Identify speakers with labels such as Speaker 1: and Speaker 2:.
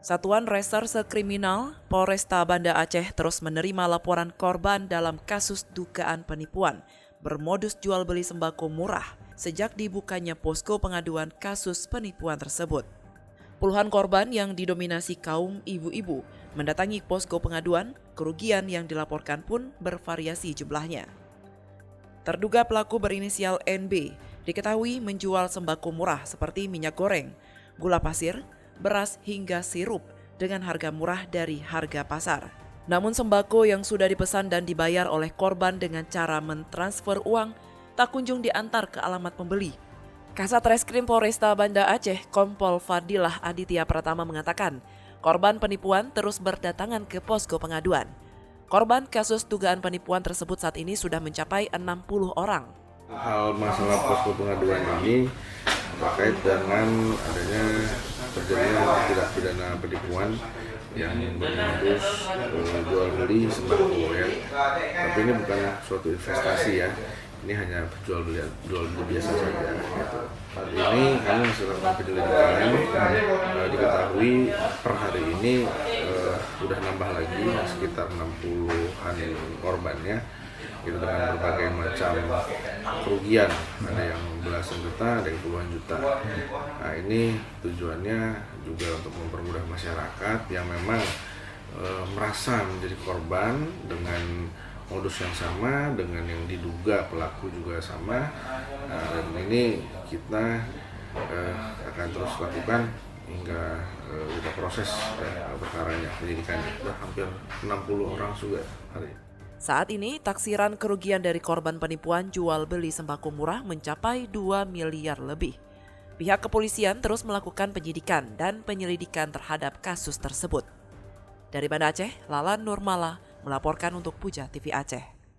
Speaker 1: Satuan Reserse Kriminal Polresta Banda Aceh terus menerima laporan korban dalam kasus dugaan penipuan bermodus jual beli sembako murah sejak dibukanya posko pengaduan kasus penipuan tersebut. Puluhan korban yang didominasi kaum ibu-ibu mendatangi posko pengaduan, kerugian yang dilaporkan pun bervariasi jumlahnya. Terduga pelaku berinisial NB diketahui menjual sembako murah seperti minyak goreng, gula pasir, beras hingga sirup dengan harga murah dari harga pasar. Namun sembako yang sudah dipesan dan dibayar oleh korban dengan cara mentransfer uang tak kunjung diantar ke alamat pembeli. Kasat Reskrim Polresta Banda Aceh, Kompol Fadilah Aditya Pratama mengatakan, korban penipuan terus berdatangan ke posko pengaduan. Korban kasus dugaan penipuan tersebut saat ini sudah mencapai 60 orang.
Speaker 2: Hal masalah posko pengaduan ini terkait dengan adanya terjadinya tindak pidana penipuan yang bermodus jual beli sembako ya. Tapi ini bukan suatu investasi ya. Ini hanya jual beli biasa saja. Gitu. Saat ini kami masih melakukan penyelidikan. Diketahui per hari ini sudah nambah lagi sekitar 60-an korbannya. Itu dengan berbagai macam kerugian, ada yang belasan juta, ada yang puluhan juta. Nah ini tujuannya juga untuk mempermudah masyarakat yang memang merasa menjadi korban dengan modus yang sama, dengan yang diduga pelaku juga sama. Nah, dan ini kita akan terus lakukan hingga kita proses perkaranya, penyidikannya. Sudah hampir 60 orang juga hari ini.
Speaker 1: Saat ini, taksiran kerugian dari korban penipuan jual beli sembako murah mencapai 2 miliar lebih. Pihak kepolisian terus melakukan penyidikan dan penyelidikan terhadap kasus tersebut. Dari Banda Aceh, Lala Nurmala melaporkan untuk Puja TV Aceh.